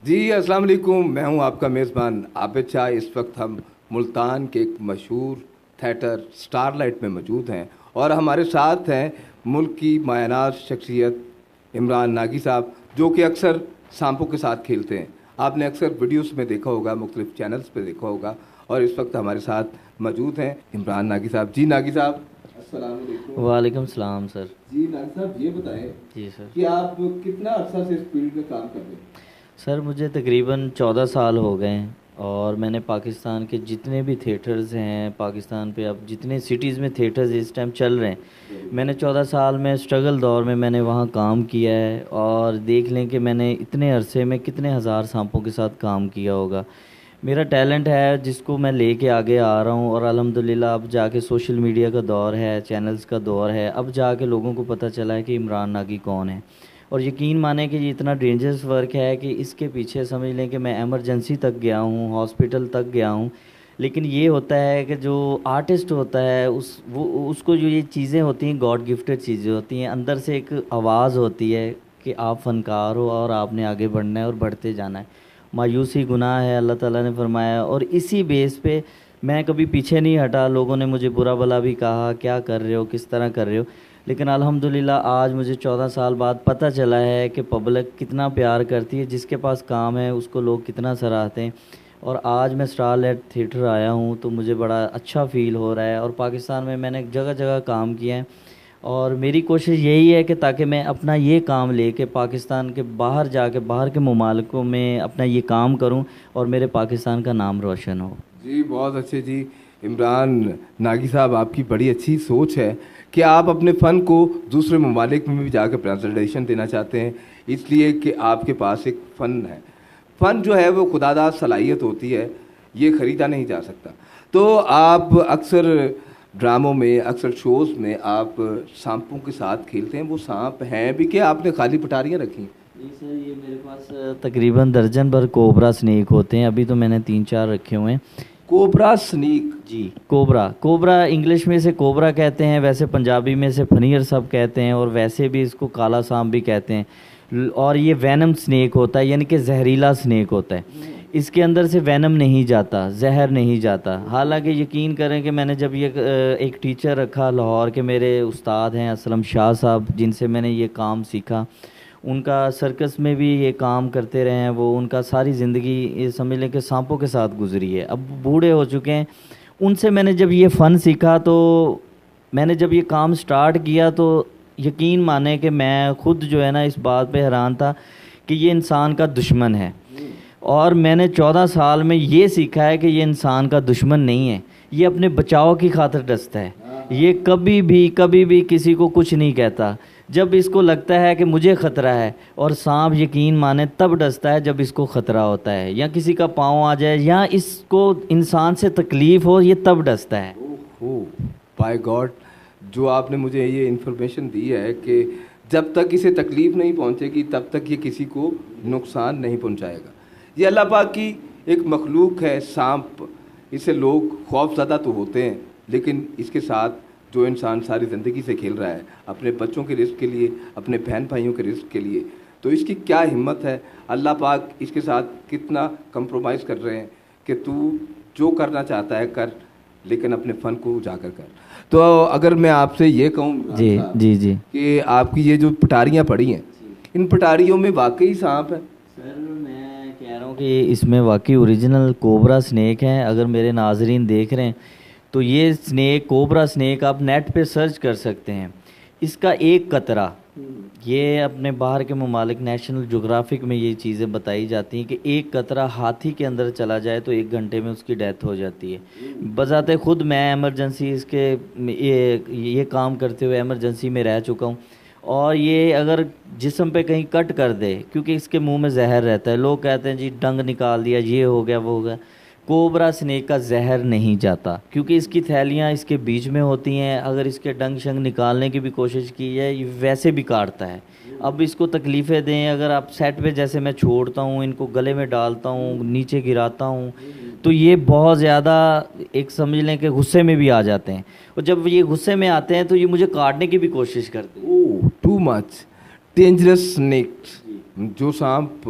جی السلام علیکم، میں ہوں آپ کا میزبان عابد شاہ۔ اس وقت ہم ملتان کے ایک مشہور تھیٹر اسٹار لائٹ میں موجود ہیں اور ہمارے ساتھ ہیں ملک کی مایہ ناز شخصیت عمران ناگی صاحب، جو کہ اکثر سانپوں کے ساتھ کھیلتے ہیں۔ آپ نے اکثر ویڈیوز میں دیکھا ہوگا، مختلف چینلز پہ دیکھا ہوگا، اور اس وقت ہمارے ساتھ موجود ہیں عمران ناگی صاحب۔ جی ناگی صاحب السلام علیکم۔ وعلیکم السلام سر۔ جی ناگی صاحب یہ بتائیں جی سر، کہ آپ کتنا عرصہ سے اس فیلڈ میں کام کر رہے ہیں؟ سر مجھے تقریباً 14 سال ہو گئے ہیں، اور میں نے پاکستان کے جتنے بھی تھیٹرز ہیں، پاکستان پہ اب جتنے سٹیز میں تھیٹرز اس ٹائم چل رہے ہیں، میں نے 14 سال میں اسٹرگل دور میں نے وہاں کام کیا ہے، اور دیکھ لیں کہ میں نے اتنے عرصے میں کتنے ہزار سانپوں کے ساتھ کام کیا ہوگا۔ میرا ٹیلنٹ ہے جس کو میں لے کے آگے آ رہا ہوں، اور الحمدللہ اب جا کے سوشل میڈیا کا دور ہے، چینلز کا دور ہے، اب جا کے لوگوں کو پتہ چلا ہے کہ عمران ناگی کون ہے۔ اور یقین مانیں کہ یہ اتنا ڈینجرس ورک ہے کہ اس کے پیچھے سمجھ لیں کہ میں ایمرجنسی تک گیا ہوں، ہاسپٹل تک گیا ہوں، لیکن یہ ہوتا ہے کہ جو آرٹسٹ ہوتا ہے اس کو جو یہ چیزیں ہوتی ہیں گاڈ گفٹڈ چیزیں ہوتی ہیں، اندر سے ایک آواز ہوتی ہے کہ آپ فنکار ہو اور آپ نے آگے بڑھنا ہے اور بڑھتے جانا ہے۔ مایوسی گناہ ہے، اللہ تعالیٰ نے فرمایا، اور اسی بیس پہ میں کبھی پیچھے نہیں ہٹا۔ لوگوں نے مجھے برا بھلا بھی کہا، کیا کر رہے ہو، کس طرح کر رہے ہو، لیکن الحمدللہ آج مجھے 14 سال بعد پتہ چلا ہے کہ پبلک کتنا پیار کرتی ہے، جس کے پاس کام ہے اس کو لوگ کتنا سراہتے ہیں۔ اور آج میں اسٹار لائٹ تھیٹر آیا ہوں تو مجھے بڑا اچھا فیل ہو رہا ہے، اور پاکستان میں نے جگہ جگہ کام کیا ہے، اور میری کوشش یہی ہے کہ تاکہ میں اپنا یہ کام لے کے پاکستان کے باہر جا کے باہر کے ممالکوں میں اپنا یہ کام کروں اور میرے پاکستان کا نام روشن ہو۔ جی بہت اچھے جی عمران ناگی صاحب، آپ کی بڑی اچھی سوچ ہے کہ آپ اپنے فن کو دوسرے ممالک میں بھی جا کے پریزنٹیشن دینا چاہتے ہیں، اس لیے کہ آپ کے پاس ایک فن ہے۔ فن جو ہے وہ خدا داد صلاحیت ہوتی ہے، یہ خریدا نہیں جا سکتا۔ تو آپ اکثر ڈراموں میں، اکثر شوز میں آپ سانپوں کے ساتھ کھیلتے ہیں۔ وہ سانپ ہیں بھی کہ آپ نے خالی پٹاریاں رکھی ہیں؟ جی سر، یہ میرے پاس تقریباً درجن بھر کوبرا سنیک ہوتے ہیں، ابھی تو میں نے 3-4 رکھے ہوئے ہیں۔ Cobra snake? جی، کوبرا انگلش میں سے کوبرا کہتے ہیں، ویسے پنجابی میں سے پھنیر سب کہتے ہیں، اور ویسے بھی اس کو کالا سانپ بھی کہتے ہیں۔ اور یہ وینم سنیک ہوتا ہے، یعنی کہ زہریلا سنیک ہوتا ہے، اس کے اندر سے وینم نہیں جاتا، زہر نہیں جاتا۔ حالانکہ یقین کریں کہ میں نے جب یہ ایک ٹیچر رکھا لاہور کے، میرے استاد ہیں اسلم شاہ صاحب، جن سے میں نے یہ کام سیکھا، ان کا سرکس میں بھی یہ کام کرتے رہے ہیں وہ، ان کا ساری زندگی یہ سمجھ لیں کہ سانپوں کے ساتھ گزری ہے، اب بوڑھے ہو چکے ہیں۔ ان سے میں نے جب یہ فن سیکھا تو میں نے جب یہ کام سٹارٹ کیا تو یقین مانیں کہ میں خود جو ہے نا اس بات پہ حیران تھا کہ یہ انسان کا دشمن ہے، اور میں نے 14 سال میں یہ سیکھا ہے کہ یہ انسان کا دشمن نہیں ہے، یہ اپنے بچاؤ کی خاطر ڈستا ہے، یہ کبھی بھی کسی کو کچھ نہیں کہتا۔ جب اس کو لگتا ہے کہ مجھے خطرہ ہے، اور سانپ یقین مانیں تب ڈستا ہے جب اس کو خطرہ ہوتا ہے، یا کسی کا پاؤں آ جائے، یا اس کو انسان سے تکلیف ہو، یہ تب ڈستا ہے۔ اوہ بائی گاڈ، جو آپ نے مجھے یہ انفارمیشن دی ہے کہ جب تک اسے تکلیف نہیں پہنچے گی تب تک یہ کسی کو نقصان نہیں پہنچائے گا۔ یہ اللہ پاک کی ایک مخلوق ہے سانپ، اسے لوگ خوف زدہ تو ہوتے ہیں، لیکن اس کے ساتھ جو انسان ساری زندگی سے کھیل رہا ہے اپنے بچوں کے رزق کے لیے، اپنے بہن بھائیوں کے رزق کے لیے، تو اس کی کیا ہمت ہے۔ اللہ پاک اس کے ساتھ کتنا کمپرومائز کر رہے ہیں کہ تو جو کرنا چاہتا ہے کر، لیکن اپنے فن کو اجاگر کر۔ تو اگر میں آپ سے یہ کہوں جی کہ آپ کی یہ جو پٹاریاں پڑی ہیں، ان پٹاریوں میں واقعی سانپ ہے؟ سر میں کہہ رہا ہوں کہ اس میں واقعی اوریجنل کوبرا سنیک ہیں۔ اگر میرے ناظرین دیکھ رہے ہیں تو یہ سنیک، کوبرا سنیک، آپ نیٹ پہ سرچ کر سکتے ہیں۔ اس کا ایک قطرہ، یہ اپنے باہر کے ممالک نیشنل جغرافک میں یہ چیزیں بتائی جاتی ہیں کہ ایک قطرہ ہاتھی کے اندر چلا جائے تو 1 گھنٹے میں اس کی ڈیتھ ہو جاتی ہے۔ بذات خود میں ایمرجنسی اس کے یہ کام کرتے ہوئے ایمرجنسی میں رہ چکا ہوں، اور یہ اگر جسم پہ کہیں کٹ کر دے، کیونکہ اس کے منہ میں زہر رہتا ہے، لوگ کہتے ہیں جی ڈنگ نکال دیا، یہ ہو گیا، وہ ہو گیا۔ کوبرا سنیک کا زہر نہیں جاتا، کیونکہ اس کی تھیلیاں اس کے بیچ میں ہوتی ہیں، اگر اس کے ڈنگ شنگ نکالنے کی بھی کوشش کی جائے یہ ویسے بھی کاٹتا ہے۔ اب اس کو تکلیفیں دیں، اگر آپ سیٹ پہ جیسے میں چھوڑتا ہوں، ان کو گلے میں ڈالتا ہوں، نیچے گراتا ہوں، تو یہ بہت زیادہ ایک سمجھ لیں کہ غصے میں بھی آ جاتے ہیں، اور جب یہ غصے میں آتے ہیں تو یہ مجھے کاٹنے کی بھی کوشش کرتے ہیں۔ اوہ ٹو مچ ڈینجرس سنیک، جو سانپ